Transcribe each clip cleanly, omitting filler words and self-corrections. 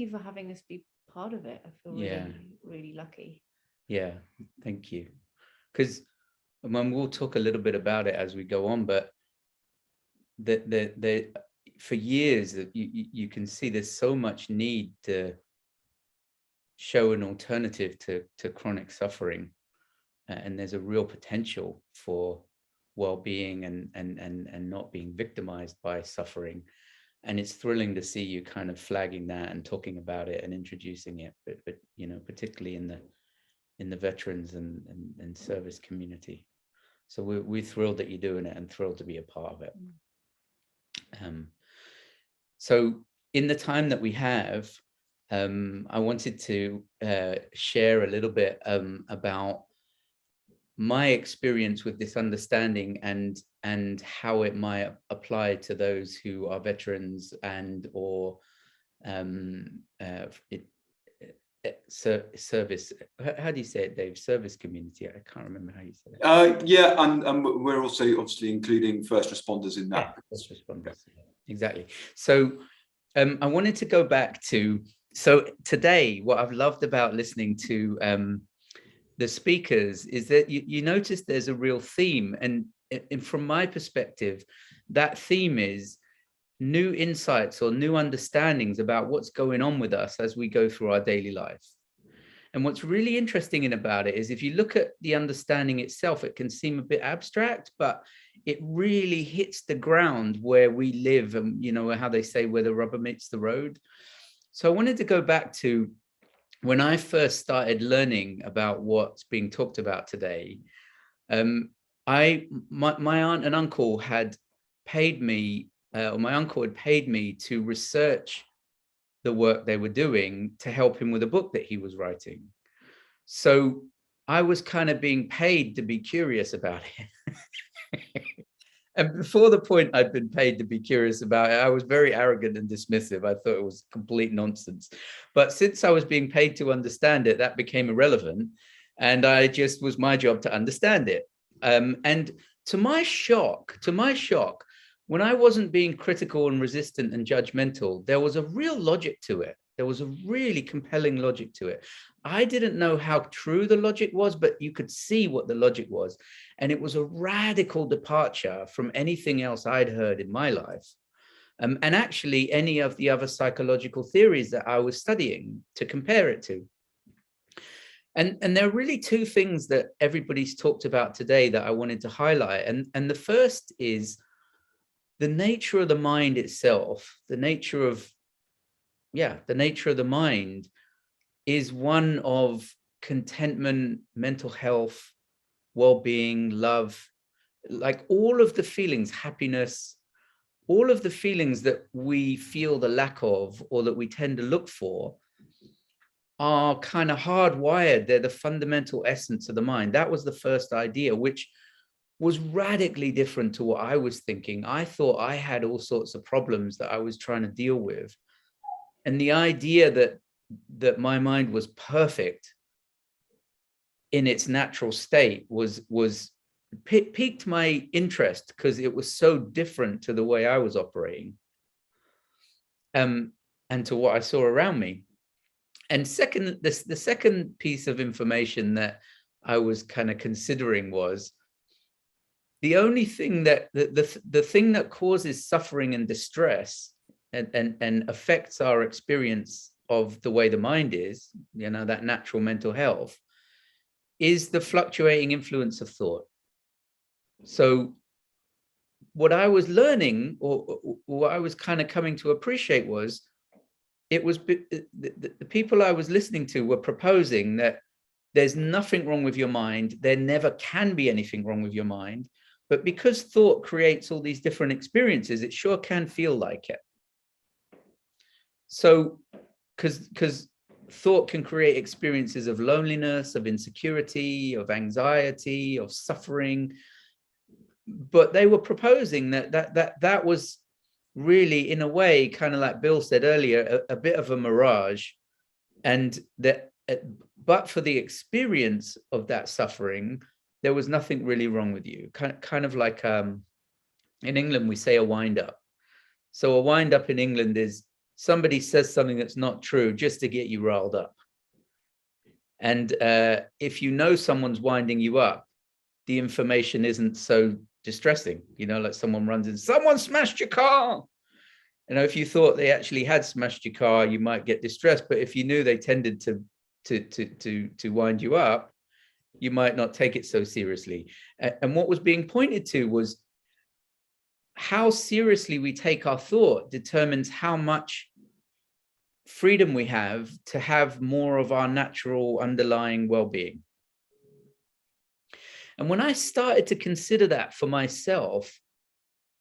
you for having us be part of it. I feel really, really lucky. Yeah, thank you. Because we'll talk a little bit about it as we go on, but the for years you can see there's so much need to show an alternative to chronic suffering, and there's a real potential for well-being and not being victimized by suffering. And it's thrilling to see you kind of flagging that and talking about it and introducing it, but you know, particularly in the veterans and service community. So we're thrilled that you're doing it and thrilled to be a part of it. So in the time that we have, I wanted to share a little bit about my experience with this understanding and how it might apply to those who are veterans and or service. How do you say it, Dave? Service community. I can't remember how you say it. Yeah, and we're also obviously including first responders in that. Yeah, first responders. Exactly. So I wanted to go back to, so today, what I've loved about listening to the speakers is that you notice there's a real theme. And from my perspective, that theme is new insights or new understandings about what's going on with us as we go through our daily life. And what's really interesting about it is if you look at the understanding itself, it can seem a bit abstract, but it really hits the ground where we live and, you know, how they say where the rubber meets the road. So I wanted to go back to when I first started learning about what's being talked about today. My aunt and uncle had paid me, or my uncle had paid me to research the work they were doing to help him with a book that he was writing. So I was kind of being paid to be curious about it. And before the point I'd been paid to be curious about it, I was very arrogant and dismissive. I thought it was complete nonsense. But since I was being paid to understand it, that became irrelevant. And I just was my job to understand it. And to my shock, when I wasn't being critical and resistant and judgmental, there was a real logic to it. There was a really compelling logic to it. I didn't know how true the logic was, but you could see what the logic was. And it was a radical departure from anything else I'd heard in my life. And actually any of the other psychological theories that I was studying to compare it to. And there are really two things that everybody's talked about today that I wanted to highlight. And the first is the nature of the mind itself, the nature of the mind is one of contentment, mental health, well-being, love, like all of the feelings, happiness, all of the feelings that we feel the lack of or that we tend to look for are kind of hardwired. They're the fundamental essence of the mind. That was the first idea, which was radically different to what I was thinking. I thought I had all sorts of problems that I was trying to deal with. And the idea that my mind was perfect in its natural state was piqued my interest because it was so different to the way I was operating, and to what I saw around me. And second, the second piece of information that I was kind of considering was the only thing that the thing that causes suffering and distress and affects our experience of the way the mind is, you know, that natural mental health, is the fluctuating influence of thought. So what I was learning, or what I was kind of coming to appreciate, was it was the people I was listening to were proposing that there's nothing wrong with your mind. There never can be anything wrong with your mind. But because thought creates all these different experiences, it sure can feel like it. So, because thought can create experiences of loneliness, of insecurity, of anxiety, of suffering. But they were proposing that was really, in a way, kind of like Bill said earlier, a bit of a mirage. And that, but for the experience of that suffering, there was nothing really wrong with you. Kind of like in England, we say a wind up. So a wind up in England is somebody says something that's not true just to get you riled up. And if you know someone's winding you up, the information isn't so distressing, you know, like someone runs in, someone smashed your car. You know, if you thought they actually had smashed your car, you might get distressed. But if you knew they tended to wind you up, you might not take it so seriously. And what was being pointed to was how seriously we take our thought determines how much freedom we have to have more of our natural underlying well-being. And when I started to consider that for myself,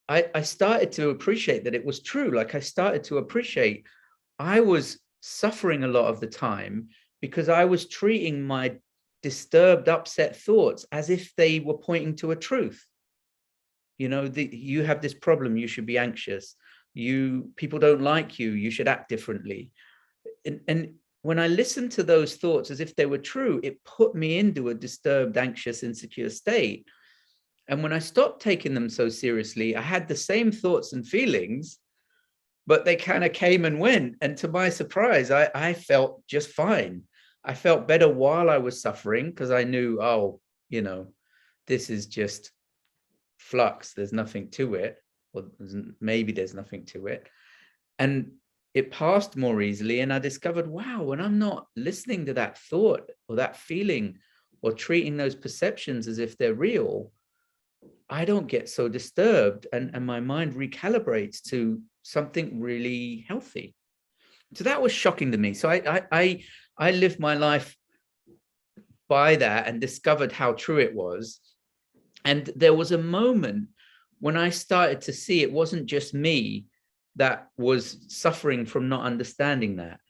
I started to appreciate that it was true. Like I started to appreciate I was suffering a lot of the time because I was treating my disturbed, upset thoughts as if they were pointing to a truth. You know, you have this problem, you should be anxious. People don't like you, you should act differently. And when I listened to those thoughts as if they were true, it put me into a disturbed, anxious, insecure state. And when I stopped taking them so seriously, I had the same thoughts and feelings, but they kind of came and went. And to my surprise, I felt just fine. I felt better while I was suffering because I knew, oh, you know, this is just flux. There's nothing to it. Or maybe there's nothing to it. And it passed more easily. And I discovered, wow, when I'm not listening to that thought or that feeling or treating those perceptions as if they're real, I don't get so disturbed, and my mind recalibrates to something really healthy. So that was shocking to me. So I lived my life by that and discovered how true it was. And there was a moment when I started to see it wasn't just me that was suffering from not understanding that.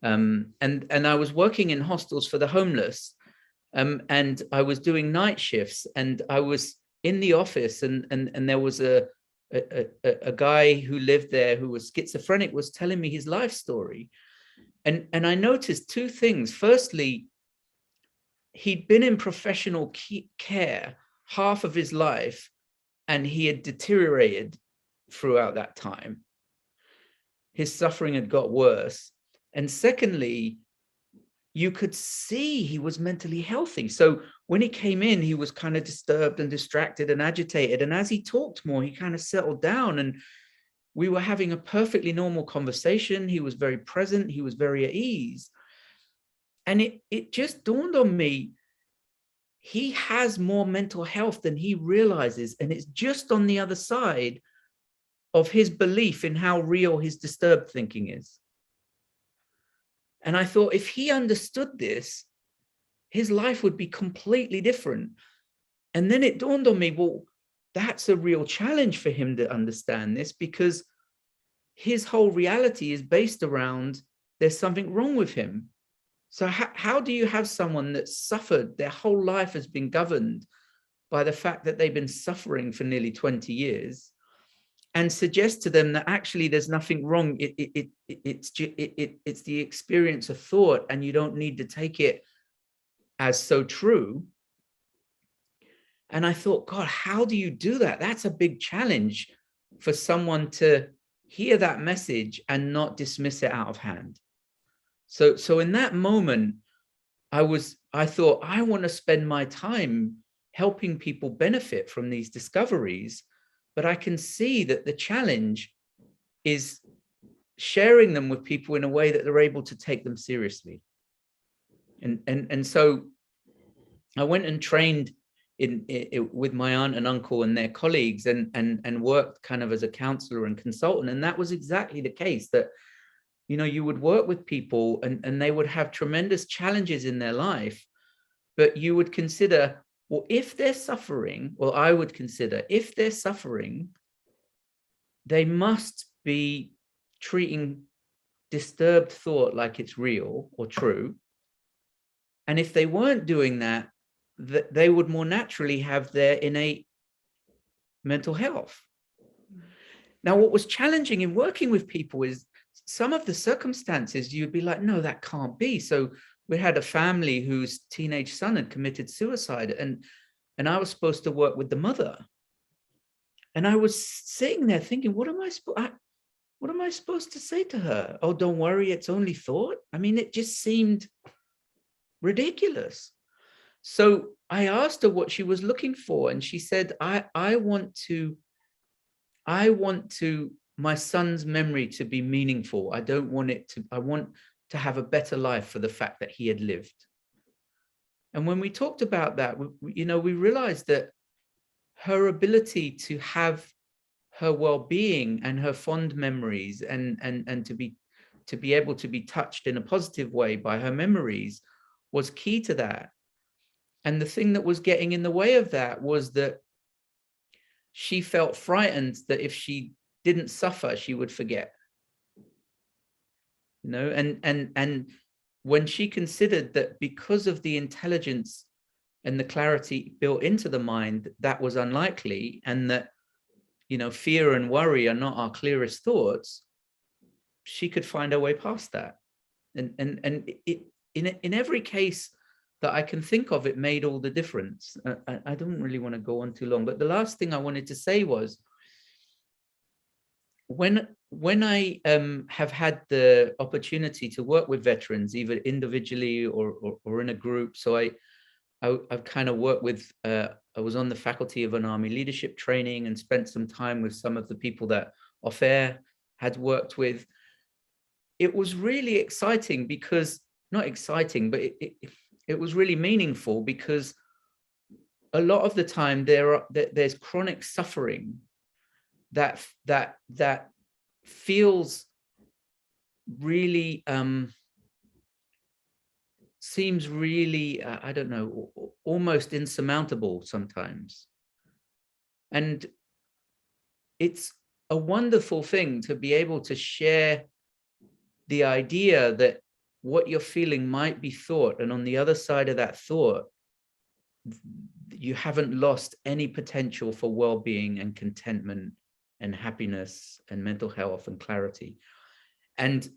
And I was working in hostels for the homeless, and I was doing night shifts, and I was in the office, and there was a guy who lived there who was schizophrenic, was telling me his life story. And I noticed two things. Firstly, he'd been in professional care half of his life, and he had deteriorated throughout that time. His suffering had got worse. And secondly, you could see he was mentally healthy. So when he came in, he was kind of disturbed and distracted and agitated. And as he talked more, he kind of settled down, and we were having a perfectly normal conversation. He was very present. He was very at ease. And it just dawned on me, he has more mental health than he realizes. And it's just on the other side of his belief in how real his disturbed thinking is. And I thought, if he understood this, his life would be completely different. And then it dawned on me, well, that's a real challenge for him to understand this, because his whole reality is based around there's something wrong with him. So how do you have someone that's suffered, their whole life has been governed by the fact that they've been suffering for nearly 20 years, and suggest to them that actually there's nothing wrong. It's the experience of thought, and you don't need to take it as so true. And I thought, God, how do you do that? That's a big challenge for someone to hear that message and not dismiss it out of hand. So in that moment, I thought, I want to spend my time helping people benefit from these discoveries. But I can see that the challenge is sharing them with people in a way that they're able to take them seriously. And so I went and trained with my aunt and uncle and their colleagues, and worked kind of as a counselor and consultant. And that was exactly the case, that, you know, you would work with people and they would have tremendous challenges in their life, but you would consider, well, if they're suffering, well, I would consider, if they're suffering, they must be treating disturbed thought like it's real or true. And if they weren't doing that, they would more naturally have their innate mental health. Now, what was challenging in working with people is some of the circumstances you'd be like, no, that can't be. So we had a family whose teenage son had committed suicide, and I was supposed to work with the mother. And I was sitting there thinking, what am I supposed? what am I supposed to say to her? Oh, don't worry, it's only thought. I mean, it just seemed ridiculous. So I asked her what she was looking for, and she said, I want my son's memory to be meaningful. I want to have a better life for the fact that he had lived. And when we talked about that, we realized that her ability to have her well-being and her fond memories and to be able to be touched in a positive way by her memories was key to that. And the thing that was getting in the way of that was that she felt frightened that if she didn't suffer, she would forget. And when she considered that because of the intelligence and the clarity built into the mind, that was unlikely, and that fear and worry are not our clearest thoughts, she could find her way past that. And it, in every case that I can think of, it made all the difference. I don't really want to go on too long, but the last thing I wanted to say was, when I have had the opportunity to work with veterans, either individually or in a group, so I've kind of worked with, I was on the faculty of an Army leadership training and spent some time with some of the people that off-air had worked with. It was really exciting because, not exciting, but it was really meaningful, because a lot of the time there's chronic suffering that feels really, seems really, I don't know, almost insurmountable sometimes. And it's a wonderful thing to be able to share the idea that what you're feeling might be thought, and on the other side of that thought, you haven't lost any potential for well-being and contentment and happiness and mental health and clarity. And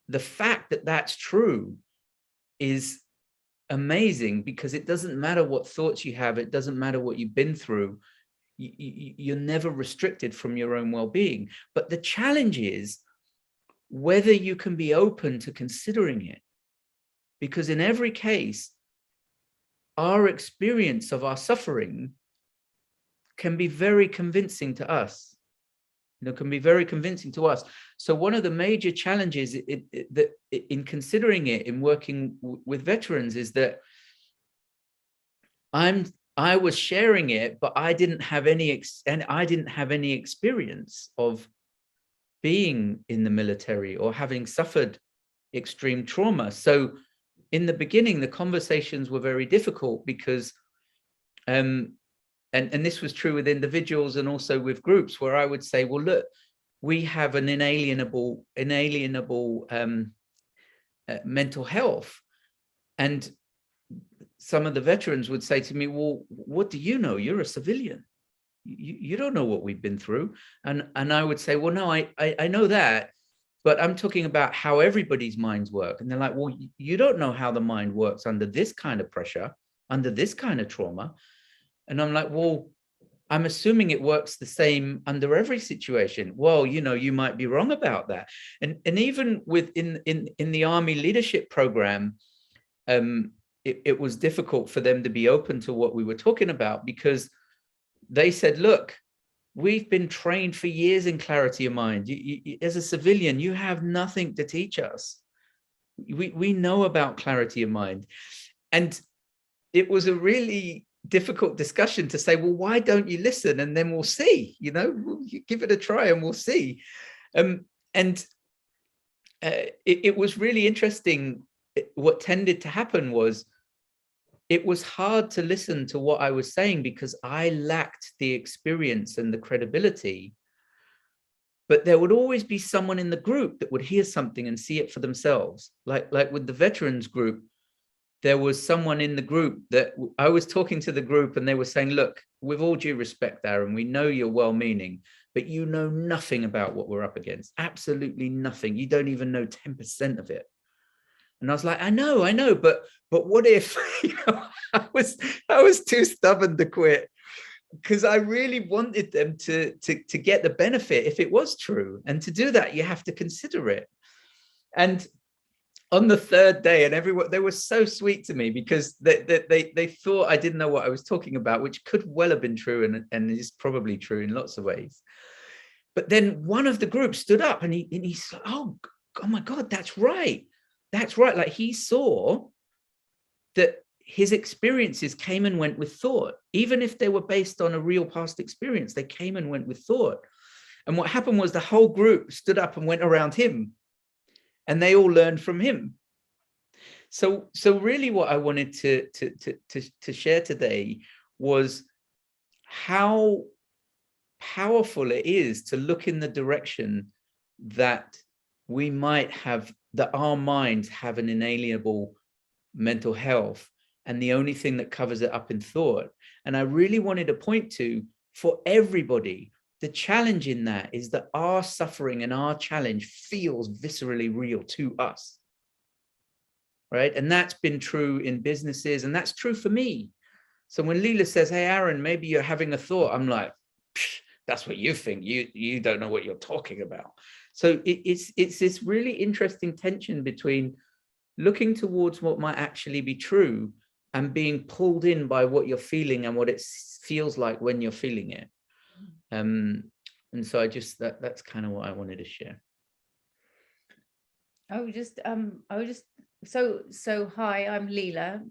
the fact that that's true is amazing, because it doesn't matter what thoughts you have, it doesn't matter what you've been through, you're never restricted from your own well-being. But the challenge is whether you can be open to considering it, because in every case, our experience of our suffering can be very convincing to us. Can be very convincing to us. So one of the major challenges in considering it, in working with veterans, is that I was sharing it, but I didn't have any experience of being in the military or having suffered extreme trauma. So in the beginning, the conversations were very difficult, because and this was true with individuals and also with groups, where I would say, well, look, we have an inalienable mental health. And some of the veterans would say to me, well, what do you know? You're a civilian. You don't know what we've been through. And I would say, well, no, I know that, but I'm talking about how everybody's minds work. And they're like, well, you don't know how the mind works under this kind of pressure, under this kind of trauma. And I'm like, well, I'm assuming it works the same under every situation. Well, you might be wrong about that. And even in the Army leadership program, it was difficult for them to be open to what we were talking about, because they said, look, we've been trained for years in clarity of mind. You, as a civilian, you have nothing to teach us. We know about clarity of mind. And it was a really difficult discussion to say, well, why don't you listen, and then we'll see, we'll give it a try and we'll see. It was really interesting. What tended to happen was, it was hard to listen to what I was saying, because I lacked the experience and the credibility. But there would always be someone in the group that would hear something and see it for themselves. Like with the veterans group, there was someone in the group that I was talking to the group, and they were saying, look, with all due respect, Aaron, we know you're well-meaning, but you know nothing about what we're up against. Absolutely nothing. You don't even know 10% of it. And I was like, I know, but what if I was too stubborn to quit. because I really wanted them to get the benefit if it was true. And to do that, you have to consider it. And on the third day, and everyone, they were so sweet to me, because they thought I didn't know what I was talking about, which could well have been true, and is probably true in lots of ways. But then one of the group stood up and he's like, oh my God, that's right. That's right. Like, he saw that his experiences came and went with thought. Even if they were based on a real past experience, they came and went with thought. And what happened was the whole group stood up and went around him, and they all learned from him. So really what I wanted to share today was how powerful it is to look in the direction that we might have, that our minds have an inalienable mental health, and the only thing that covers it up in thought. And I really wanted to point to, for everybody, the challenge in that is that our suffering and our challenge feels viscerally real to us, right? And that's been true in businesses, and that's true for me. So when Leela says, hey, Aaron, maybe you're having a thought, I'm like, that's what you think. You don't know what you're talking about. So it's this really interesting tension between looking towards what might actually be true and being pulled in by what you're feeling and what it feels like when you're feeling it. And so that's kind of what I wanted to share. So hi, I'm Leela.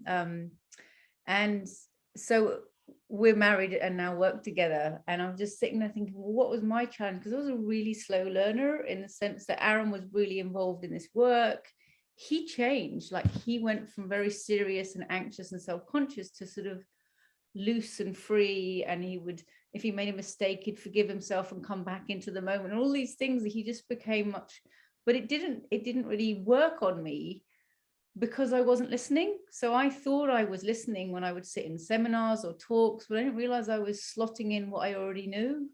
And so we're married and now work together. And I'm just sitting there thinking, well, what was my challenge? Because I was a really slow learner, in the sense that Aaron was really involved in this work. He changed, like he went from very serious and anxious and self-conscious to sort of loose and free. And he would, if he made a mistake, he'd forgive himself and come back into the moment, and all these things that he just became much, but it didn't really work on me because I wasn't listening. So I thought I was listening when I would sit in seminars or talks, but I didn't realize I was slotting in what I already knew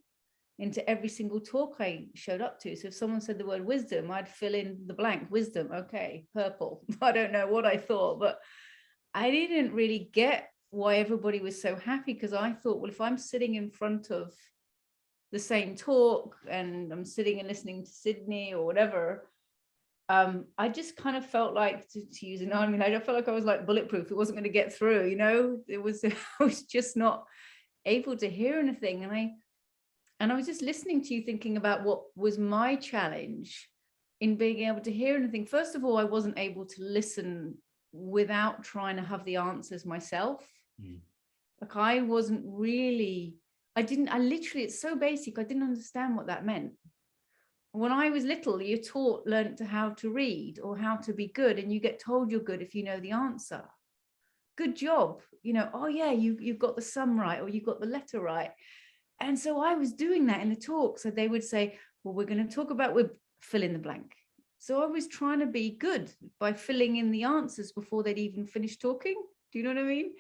into every single talk I showed up to. So if someone said the word wisdom, I'd fill in the blank, wisdom, okay, purple. I don't know what I thought, but I didn't really get why everybody was so happy, because I thought, well, if I'm sitting in front of the same talk and I'm sitting and listening to Sydney or whatever, I just kind of felt like, to use an, I mean, I felt like I was like bulletproof. It wasn't going to get through, you know, it was, I was just not able to hear anything. And I was just listening to you, thinking about what was my challenge in being able to hear anything. First of all, I wasn't able to listen without trying to have the answers myself. Like I wasn't really, I literally, it's so basic. I didn't understand what that meant. When I was little, you're learned how to read or how to be good, and you get told you're good if you know the answer. Good job, you know, oh yeah, you've got the sum right, or you got the letter right. And so I was doing that in the talk. So they would say, well, we're going to talk about, we'll fill in the blank. So I was trying to be good by filling in the answers before they'd even finished talking. Do you know what I mean?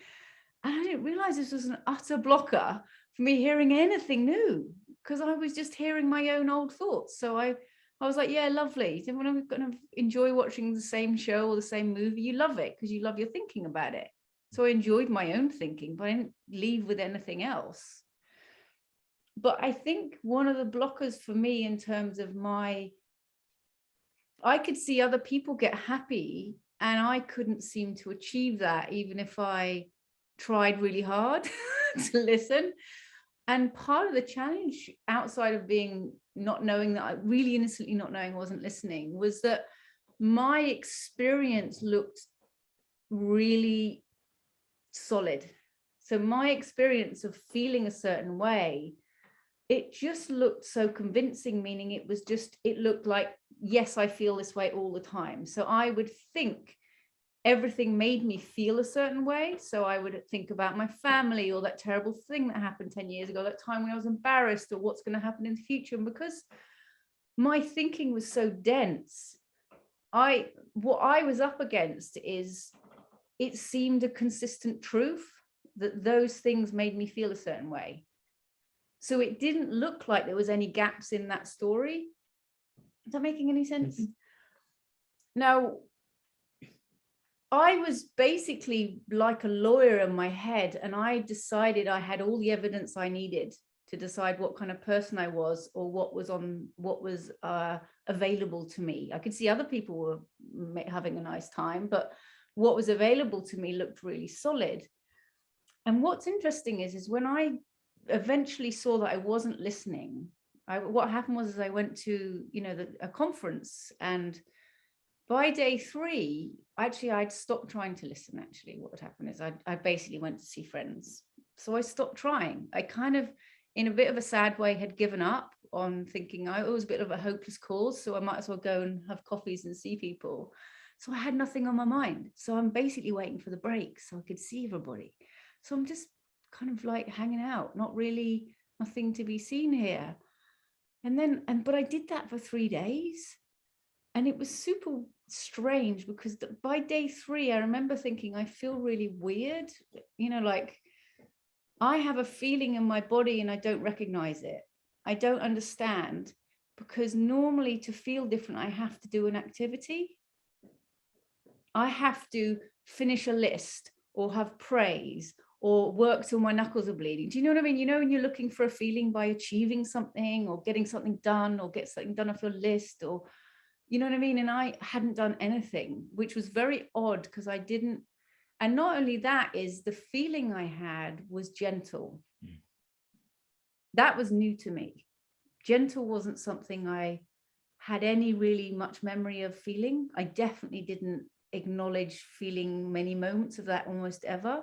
And I didn't realize this was an utter blocker for me hearing anything new, because I was just hearing my own old thoughts. So I was like, yeah, lovely. When I'm going to enjoy watching the same show or the same movie, you love it because you love your thinking about it. So I enjoyed my own thinking, but I didn't leave with anything else. But I think one of the blockers for me in terms of I could see other people get happy, and I couldn't seem to achieve that, even if I tried really hard to listen. And part of the challenge, outside of not knowing that, I really innocently not knowing I wasn't listening, was that my experience looked really solid. So my experience of feeling a certain way, it just looked so convincing, meaning it looked like, yes, I feel this way all the time. So I would think everything made me feel a certain way. So I would think about my family, or that terrible thing that happened 10 years ago, that time when I was embarrassed, or what's going to happen in the future. And because my thinking was so dense, what I was up against is, it seemed a consistent truth that those things made me feel a certain way. So it didn't look like there was any gaps in that story. Is that making any sense? Now, I was basically like a lawyer in my head, and I decided I had all the evidence I needed to decide what kind of person I was, or what was available to me. I could see other people were having a nice time, but what was available to me looked really solid. And what's interesting is when I eventually saw that I wasn't listening, what happened was I went to, a conference, and by day 3, actually, I'd stopped trying to listen. Actually, what would happen is I basically went to see friends. So I stopped trying. I kind of, in a bit of a sad way, had given up on thinking it was a bit of a hopeless cause, so I might as well go and have coffees and see people. So I had nothing on my mind. So I'm basically waiting for the break so I could see everybody. So I'm just kind of like hanging out, not really, nothing to be seen here. But I did that for 3 days. And it was super strange because by day 3, I remember thinking, I feel really weird, like I have a feeling in my body and I don't recognize it. I don't understand, because normally to feel different, I have to do an activity. I have to finish a list or have praise or work till my knuckles are bleeding. Do you know what I mean? When you're looking for a feeling by achieving something or getting something done or get something done off your list, or you know what I mean? And I hadn't done anything, which was very odd because I didn't. And not only that, is the feeling I had was gentle. That was new to me. Gentle wasn't something I had any really much memory of feeling. I definitely didn't acknowledge feeling many moments of that almost ever.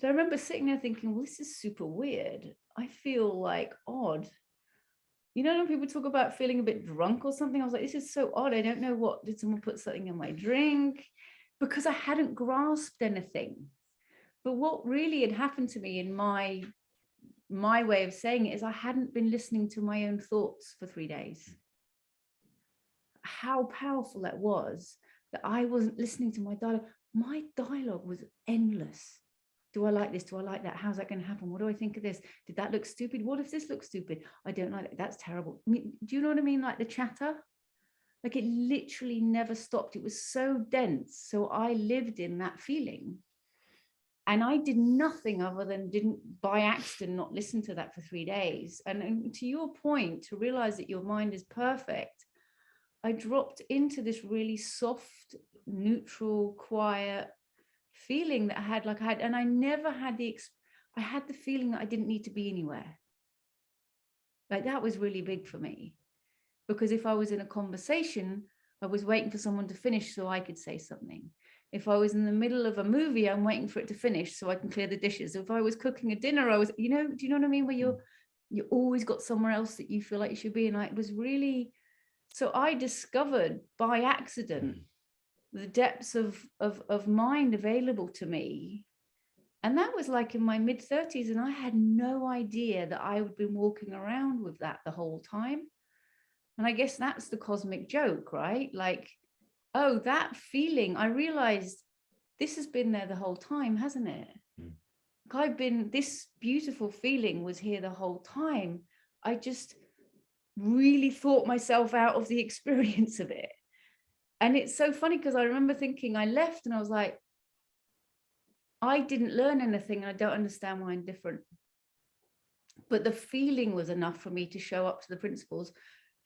So I remember sitting there thinking, well, this is super weird. I feel like odd. When people talk about feeling a bit drunk or something, I was like, this is so odd. I don't know, did someone put something in my drink? Because I hadn't grasped anything. But what really had happened to me in my way of saying it is I hadn't been listening to my own thoughts for 3 days. How powerful that was, that I wasn't listening to my dialogue. My dialogue was endless. Do I like this? Do I like that? How's that going to happen? What do I think of this? Did that look stupid? What if this looks stupid? I don't like it. That's terrible. Do you know what I mean? Like the chatter, like it literally never stopped. It was so dense. So I lived in that feeling. And I did nothing other than didn't by accident not listen to that for 3 days. And to your point, to realize that your mind is perfect, I dropped into this really soft, neutral, quiet feeling that I had, and I never had I had the feeling that I didn't need to be anywhere. Like that was really big for me, because if I was in a conversation, I was waiting for someone to finish so I could say something. If I was in the middle of a movie, I'm waiting for it to finish so I can clear the dishes. If I was cooking a dinner, I was, do you know what I mean? Where you always got somewhere else that you feel like you should be. And it was really, so I discovered by accident the depths of mind available to me. And that was like in my mid-30s, and I had no idea that I would be walking around with that the whole time. And I guess that's the cosmic joke, right? Like, oh, that feeling, I realized this has been there the whole time, hasn't it? This beautiful feeling was here the whole time. I just really thought myself out of the experience of it. And it's so funny because I remember thinking, I left and I was like, I didn't learn anything and I don't understand why I'm different. But the feeling was enough for me to show up to the principals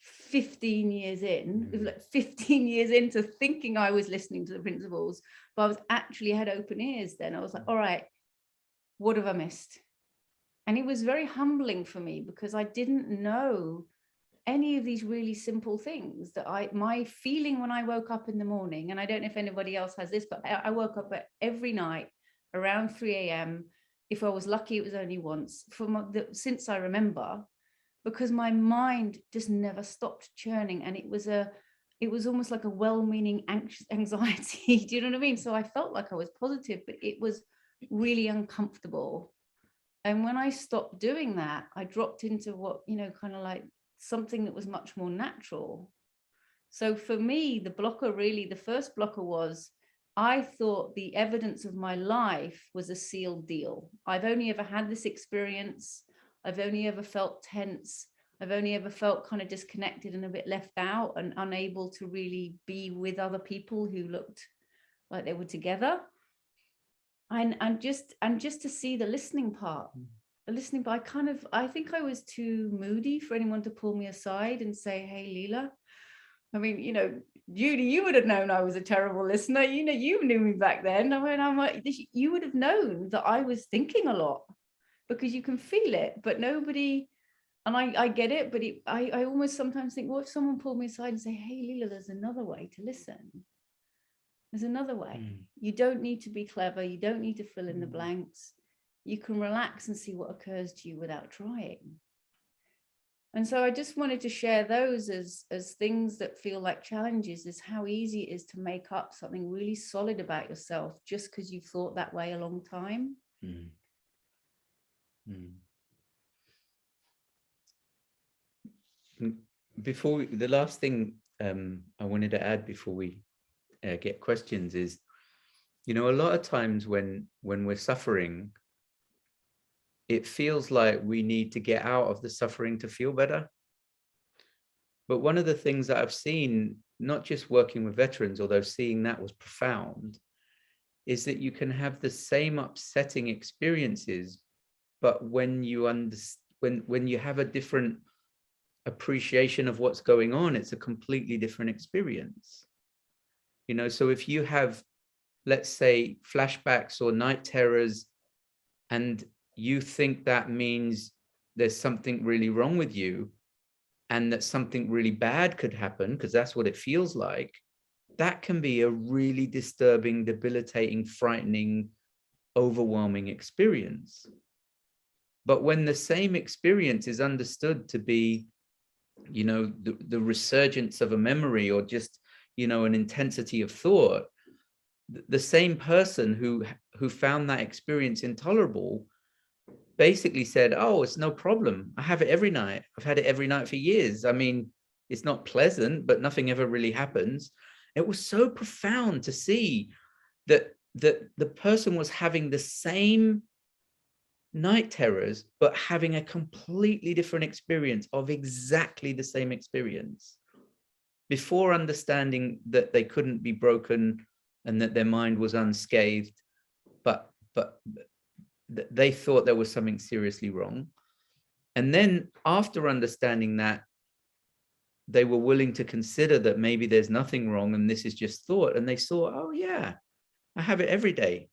15 years in. It was like 15 years into thinking I was listening to the principals, but I was actually had open ears then. I was like, all right, what have I missed? And it was very humbling for me because I didn't know any of these really simple things that my feeling when I woke up in the morning, and I don't know if anybody else has this, but I woke up every night around 3 a.m. If I was lucky, it was only once since I remember, because my mind just never stopped churning. And it was almost like a well-meaning anxiety. Do you know what I mean? So I felt like I was positive, but it was really uncomfortable. And when I stopped doing that, I dropped into what, kind of like something that was much more natural. So for me, the first blocker was, I thought the evidence of my life was a sealed deal. I've only ever had this experience. I've only ever felt tense. I've only ever felt kind of disconnected and a bit left out and unable to really be with other people who looked like they were together. And just to see the listening part, I think I was too moody for anyone to pull me aside and say, hey, Leela. I mean, Judy, you would have known I was a terrible listener. You knew me back then. I'm like, you would have known that I was thinking a lot, because you can feel it, but nobody, and I get it, but I almost sometimes think, what if someone pulled me aside and say, hey, Leela, there's another way to listen. There's another way. You don't need to be clever. You don't need to fill in the blanks. You can relax and see what occurs to you without trying. And so I just wanted to share those as things that feel like challenges, is how easy it is to make up something really solid about yourself just because you've thought that way a long time. Before the last thing I wanted to add before we get questions is, a lot of times when we're suffering, it feels like we need to get out of the suffering to feel better. But one of the things that I've seen, not just working with veterans, although seeing that was profound, is that you can have the same upsetting experiences, but when you when you have a different appreciation of what's going on, it's a completely different experience. So if you have, let's say, flashbacks or night terrors, and you think that means there's something really wrong with you and that something really bad could happen, because that's what it feels like, that can be a really disturbing, debilitating, frightening, overwhelming experience. But when the same experience is understood to be, the resurgence of a memory, or just, an intensity of thought, the same person who found that experience intolerable basically said, oh, it's no problem. I have it every night. I've had it every night for years. I mean, it's not pleasant, but nothing ever really happens. It was so profound to see that the person was having the same night terrors, but having a completely different experience of exactly the same experience, before understanding that they couldn't be broken and that their mind was unscathed, but they thought there was something seriously wrong. And then after understanding that, they were willing to consider that maybe there's nothing wrong and this is just thought. And they saw, oh yeah, I have it every day.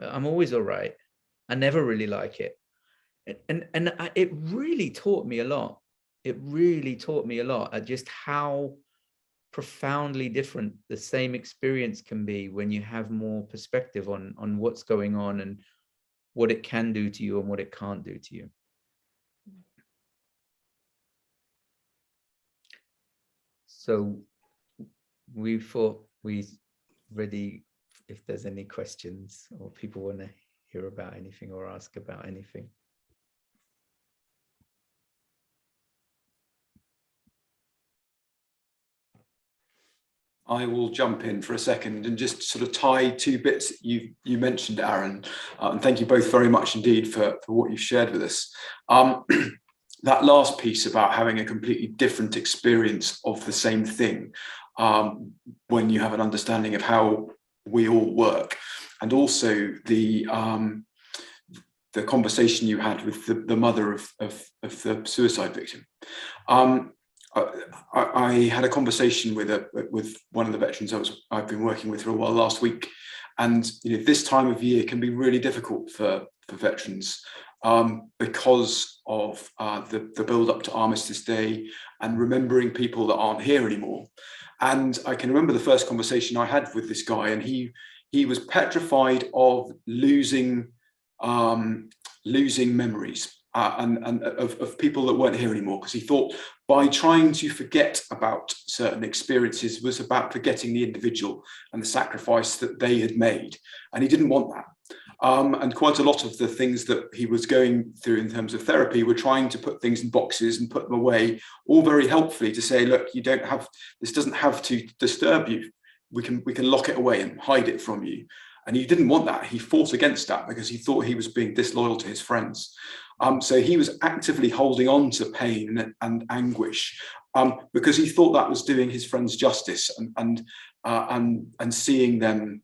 I'm always all right. I never really like it. And it really taught me a lot. It really taught me a lot at just how profoundly different the same experience can be when you have more perspective on what's going on and what it can do to you and what it can't do to you. So we thought we ready if there's any questions or people want to hear about anything or ask about anything. I will jump in for a second and just sort of tie two bits you mentioned, Aaron, and thank you both very much indeed for what you've shared with us. That last piece about having a completely different experience of the same thing, when you have an understanding of how we all work, and also the conversation you had with the mother of the suicide victim. I had a conversation with one of the veterans I've been working with for a while last week, and this time of year can be really difficult for veterans because of the build up to Armistice Day and remembering people that aren't here anymore. And I can remember the first conversation I had with this guy, and he was petrified of losing memories. And of people that weren't here anymore, because he thought by trying to forget about certain experiences was about forgetting the individual and the sacrifice that they had made, and he didn't want that. And quite a lot of the things that he was going through in terms of therapy were trying to put things in boxes and put them away, all very helpfully, to say, look, this doesn't have to disturb you. We can lock it away and hide it from you. And he didn't want that. He fought against that because he thought he was being disloyal to his friends. So he was actively holding on to pain and anguish because he thought that was doing his friends justice. And and seeing them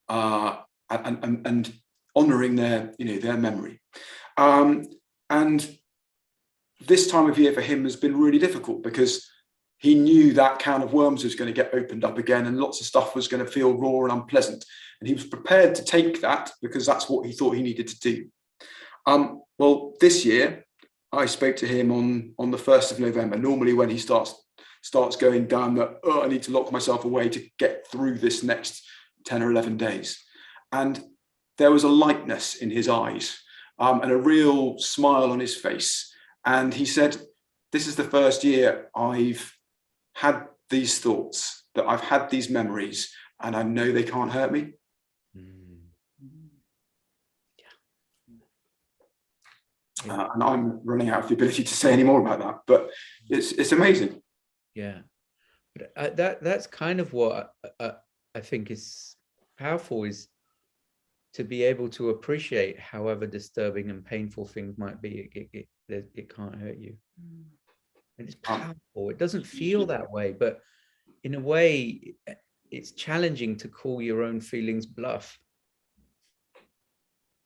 and honouring their their memory. And this time of year for him has been really difficult because he knew that can of worms was going to get opened up again, and lots of stuff was going to feel raw and unpleasant. And he was prepared to take that because that's what he thought he needed to do. Well, this year, I spoke to him on the 1st of November. Normally when he starts going down that, oh, I need to lock myself away to get through this next 10 or 11 days. And there was a lightness in his eyes and a real smile on his face. And he said, this is the first year I've had these thoughts, that I've had these memories, and I know they can't hurt me. And I'm running out of the ability to say any more about that, but it's amazing. Yeah, but that's kind of what I think is powerful, is to be able to appreciate however disturbing and painful things might be, it can't hurt you. And it's powerful. It doesn't feel that way, but in a way, it's challenging to call your own feelings bluff.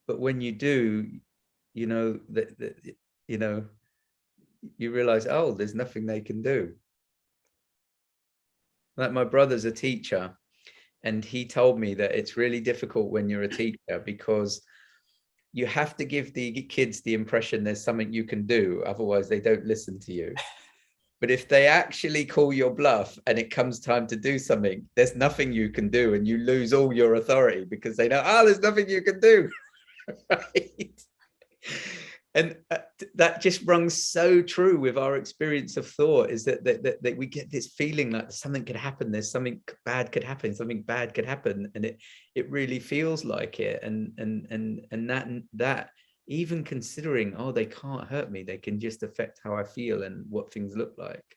But when you do, you realize, oh, there's nothing they can do. Like my brother's a teacher, and he told me that it's really difficult when you're a teacher because you have to give the kids the impression there's something you can do, otherwise they don't listen to you. But if they actually call your bluff and it comes time to do something, there's nothing you can do, and you lose all your authority because they know, oh, there's nothing you can do. Right? And that just rings so true with our experience of thought, is that we get this feeling like something could happen, there's something bad could happen, something bad could happen, and it really feels like it. And that even considering, oh, they can't hurt me, they can just affect how I feel and what things look like,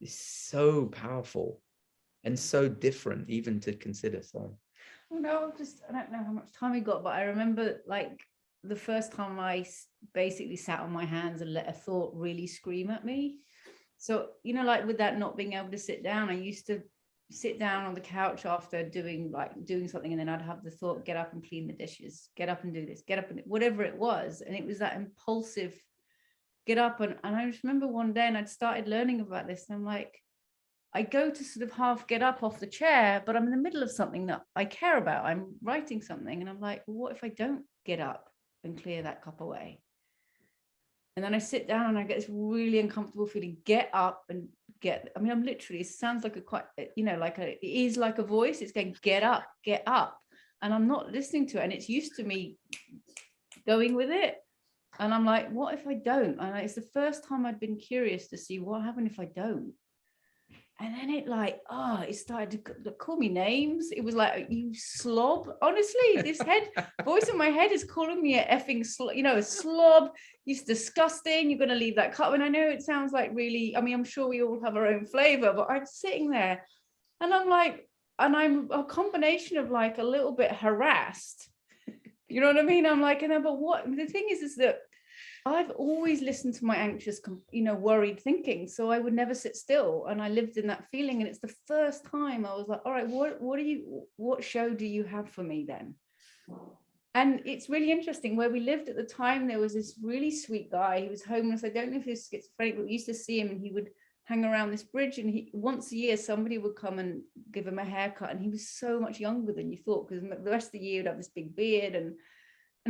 is so powerful and so different even to consider. So I don't know how much time we got, but I remember like the first time I basically sat on my hands and let a thought really scream at me. So, like with that not being able to sit down, I used to sit down on the couch after doing something, and then I'd have the thought, get up and clean the dishes, get up and do this, get up and whatever it was. And it was that impulsive get up. And I just remember one day, and I'd started learning about this, and I'm like, I go to sort of half get up off the chair, but I'm in the middle of something that I care about. I'm writing something, and I'm like, well, what if I don't get up and clear that cup away? And then I sit down and I get this really uncomfortable feeling, get up and I'm literally, it sounds like it is like a voice. It's going, get up. And I'm not listening to it. And it's used to me going with it. And I'm like, what if I don't? And it's the first time I'd been curious to see what happened if I don't. And then it started to call me names. It was like, you slob. Honestly, this voice in my head is calling me a effing slob, a slob. It's disgusting. You're going to leave that cup. And I know it sounds like really, I'm sure we all have our own flavor, but I'm sitting there and I'm like, and I'm a combination of like a little bit harassed. You know what I mean? I'm like, but what the thing is that I've always listened to my anxious, worried thinking. So I would never sit still. And I lived in that feeling. And it's the first time I was like, all right, what show do you have for me then? And it's really interesting. Where we lived at the time, there was this really sweet guy. He was homeless. I don't know if he was schizophrenic, but we used to see him, and he would hang around this bridge. And once a year, somebody would come and give him a haircut. And he was so much younger than you thought, because the rest of the year he'd have this big beard. And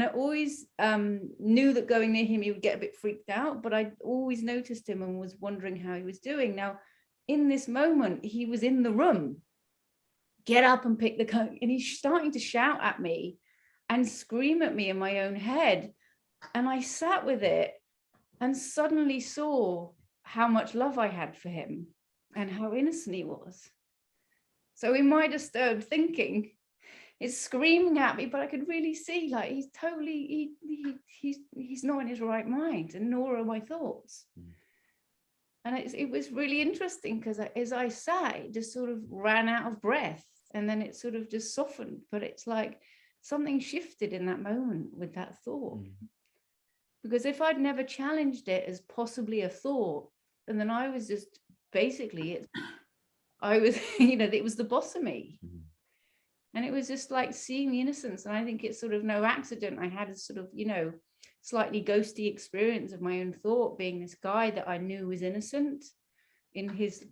I always knew that going near him, he would get a bit freaked out, but I always noticed him and was wondering how he was doing. Now, in this moment, he was in the room, get up and pick the coat, and he's starting to shout at me and scream at me in my own head. And I sat with it and suddenly saw how much love I had for him and how innocent he was. So in my disturbed thinking, it's screaming at me, but I could really see like he's totally, he's not in his right mind, and nor are my thoughts. And it was really interesting, because as I sat, it just sort of ran out of breath, and then it sort of just softened. But it's like something shifted in that moment with that thought. Because if I'd never challenged it as possibly a thought, and then I was just basically, I was, it was the boss of me. And it was just like seeing the innocence. And I think it's sort of no accident. I had a sort of, slightly ghosty experience of my own thought, being this guy that I knew was innocent in his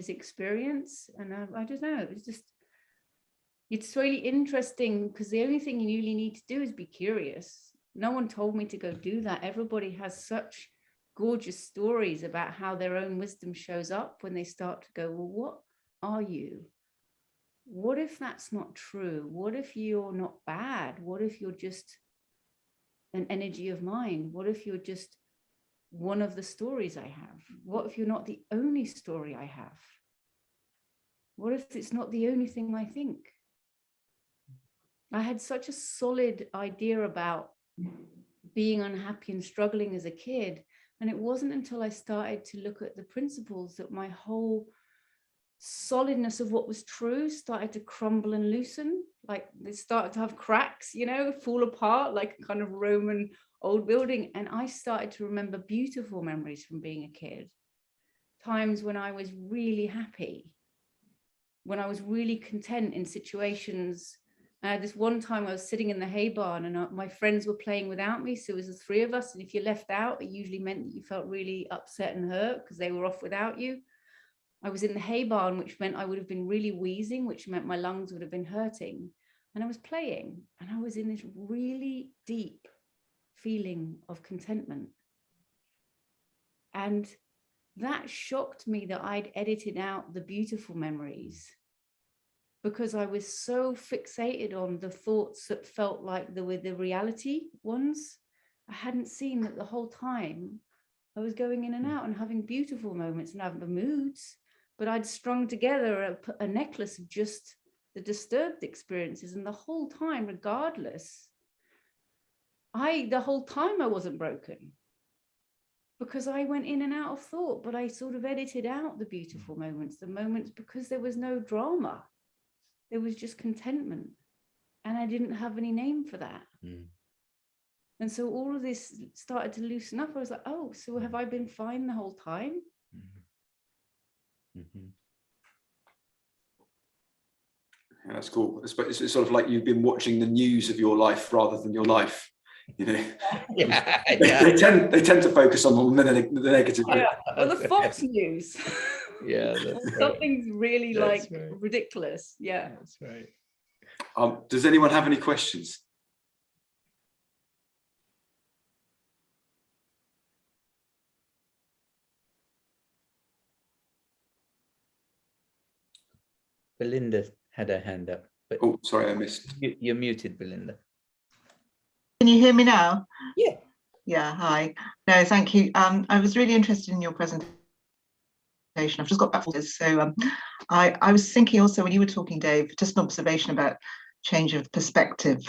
experience. And I don't know, it's really interesting, because the only thing you really need to do is be curious. No one told me to go do that. Everybody has such gorgeous stories about how their own wisdom shows up when they start to go, well, what are you? What if that's not true? What if you're not bad? What if you're just an energy of mind? What if you're just one of the stories I have? What if you're not the only story I have? What if it's not the only thing I think? I had such a solid idea about being unhappy and struggling as a kid. And it wasn't until I started to look at the principles that my whole solidness of what was true started to crumble and loosen. Like they started to have cracks, fall apart like a kind of Roman old building. And I started to remember beautiful memories from being a kid. Times when I was really happy, when I was really content in situations. This one time I was sitting in the hay barn and my friends were playing without me. So it was the three of us. And if you left out, it usually meant that you felt really upset and hurt because they were off without you. I was in the hay barn, which meant I would have been really wheezing, which meant my lungs would have been hurting. And I was playing and I was in this really deep feeling of contentment. And that shocked me that I'd edited out the beautiful memories, because I was so fixated on the thoughts that felt like they were the reality ones. I hadn't seen that the whole time I was going in and out and having beautiful moments and having the moods, but I'd strung together a necklace of just the disturbed experiences. And the whole time, regardless, the whole time I wasn't broken, because I went in and out of thought, but I sort of edited out the beautiful moments, because there was no drama. There was just contentment, and I didn't have any name for that. And so all of this started to loosen up. I was like, oh, so have I been fine the whole time? Yeah, that's cool. It's sort of like you've been watching the news of your life rather than your life. Yeah. They tend to focus on the negative. Yeah. Well, the Fox News. Yeah, that's right. Something's really That's like right. ridiculous. Yeah. That's right. Does anyone have any questions? Belinda had her hand up. But Oh, sorry, I missed. you're muted, Belinda. Can you hear me now? Yeah. Yeah, hi. No, thank you. I was really interested in your presentation. I've just got back from this. So I was thinking also when you were talking, Dave, just an observation about change of perspective.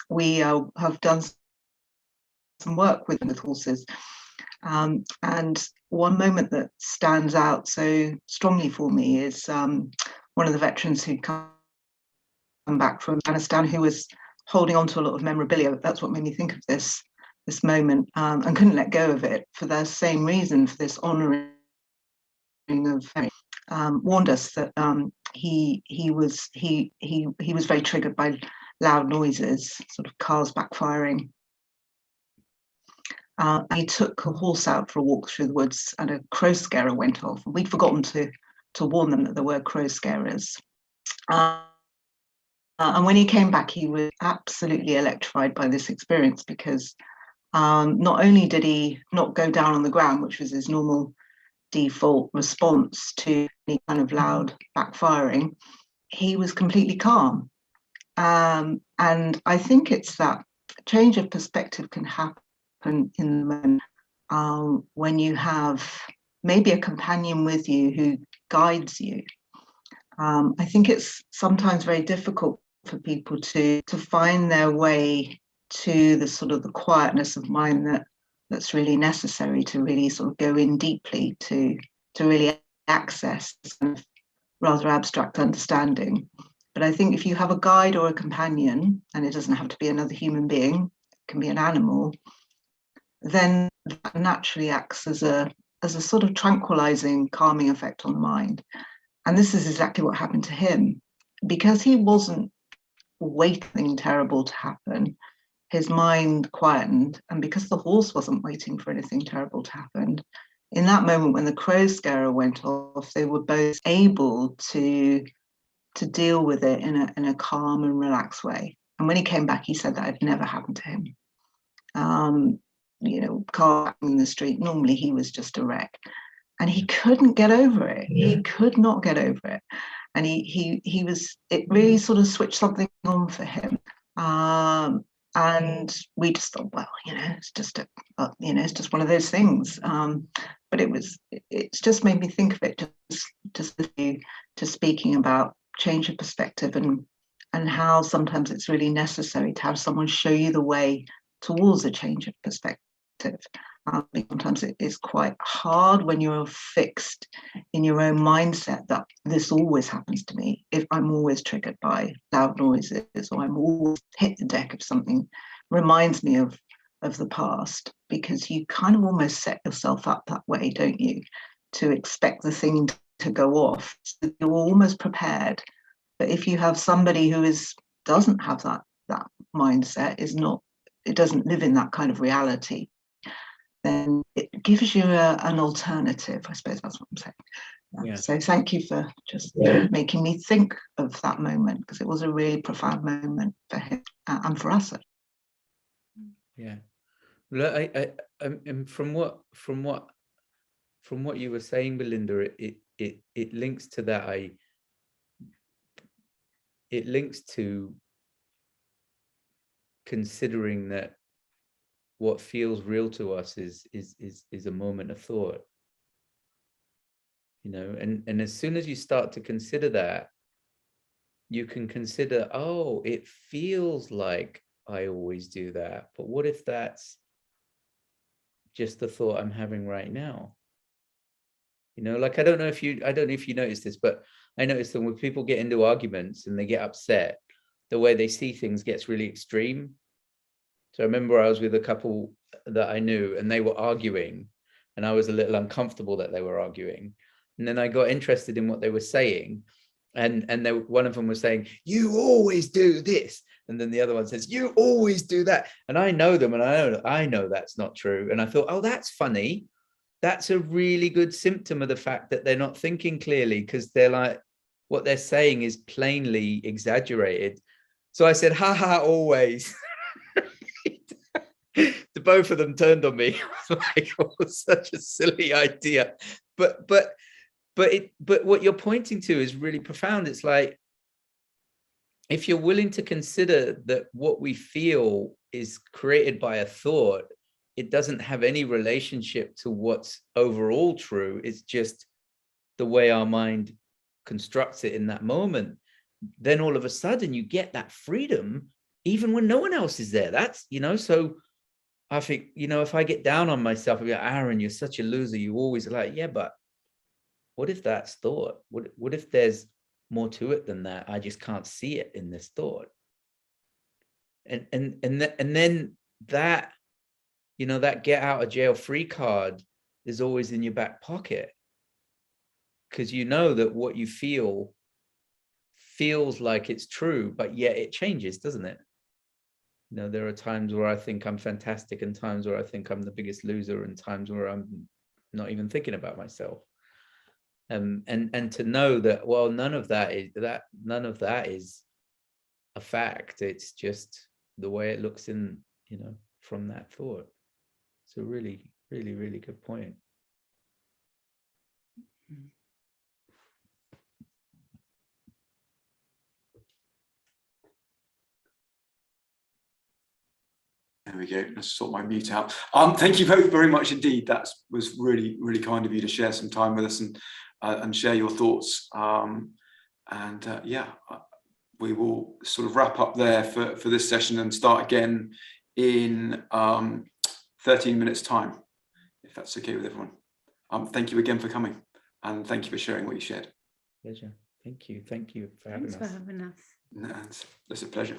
We have done some work with horses. And one moment that stands out so strongly for me is one of the veterans who'd come back from Afghanistan, who was holding on to a lot of memorabilia. That's what made me think of this moment, and couldn't let go of it for the same reason, for this honouring of warned us that he was very triggered by loud noises, sort of cars backfiring. He took a horse out for a walk through the woods, and a crow scarer went off. We'd forgotten to warn them that there were crow scarers. And when he came back, he was absolutely electrified by this experience, because not only did he not go down on the ground, which was his normal default response to any kind of loud backfiring, he was completely calm. And I think it's that change of perspective can happen in the moment when you have maybe a companion with you who guides you. I think it's sometimes very difficult for people to find their way to the sort of the quietness of mind that's really necessary to really sort of go in deeply to really access this kind of rather abstract understanding. But I think if you have a guide or a companion, and it doesn't have to be another human being, it can be an animal, then that naturally acts as a sort of tranquilizing, calming effect on the mind. And this is exactly what happened to him. Because he wasn't waiting terrible to happen, his mind quietened. And because the horse wasn't waiting for anything terrible to happen, in that moment when the crow scarer went off, they were both able to deal with it in a calm and relaxed way. And when he came back, he said that had never happened to him. Car in the street, normally he was just a wreck. And he couldn't get over it. He could not get over it. And he was, it really sort of switched something on for him. And we just thought, well, it's just it's just one of those things. But it's just made me think of it, just to speaking about change of perspective and how sometimes it's really necessary to have someone show you the way towards a change of perspective. Sometimes it is quite hard when you're fixed in your own mindset that this always happens to me. If I'm always triggered by loud noises, or I'm always hit the deck if something reminds me of the past, because you kind of almost set yourself up that way, don't you, to expect the thing to go off. So you're almost prepared. But if you have somebody who doesn't have that mindset, it doesn't live in that kind of reality, then it gives you an alternative. I suppose that's what I'm saying. Yeah. So thank you for just making me think of that moment, because it was a really profound moment for him and for us. Yeah. Well, I from what you were saying, Belinda, it links to that. It links to considering that what feels real to us is a moment of thought, and as soon as you start to consider that, you can consider, oh, it feels like I always do that, but what if that's just the thought I'm having right now? Like, I don't know if you notice this, but I notice that when people get into arguments and they get upset, the way they see things gets really extreme. So I remember I was with a couple that I knew, and they were arguing, and I was a little uncomfortable that they were arguing. And then I got interested in what they were saying, and one of them was saying, "You always do this," and then the other one says, "You always do that." And I know them, and I know that's not true. And I thought, oh, that's funny. That's a really good symptom of the fact that they're not thinking clearly, because they're like, what they're saying is plainly exaggerated. So I said, "Ha ha, always." The both of them turned on me. I was like, oh, such a silly idea. But what you're pointing to is really profound. It's like, if you're willing to consider that what we feel is created by a thought, it doesn't have any relationship to what's overall true. It's just the way our mind constructs it in that moment. Then all of a sudden you get that freedom, even when no one else is there. That's, so I think, if I get down on myself, I'll be like, Aaron, you're such a loser. You always like, yeah, but what if that's thought? What if there's more to it than that? I just can't see it in this thought. And then that, that get out of jail free card is always in your back pocket, because you know that what you feel feels like it's true, but yet it changes, doesn't it? There are times where I think I'm fantastic, and times where I think I'm the biggest loser, and times where I'm not even thinking about myself. And to know that, well, none of that is a fact. It's just the way it looks in, from that thought. It's a really, really, really good point. There we go. Let's sort my mute out. Thank you both very much indeed. That was really, really kind of you to share some time with us and share your thoughts. We will sort of wrap up there for this session and start again in 13 minutes time, if that's okay with everyone. Thank you again for coming, and thank you for sharing what you shared. Pleasure. Thank you for having us. Thanks for having us. No, it's a pleasure.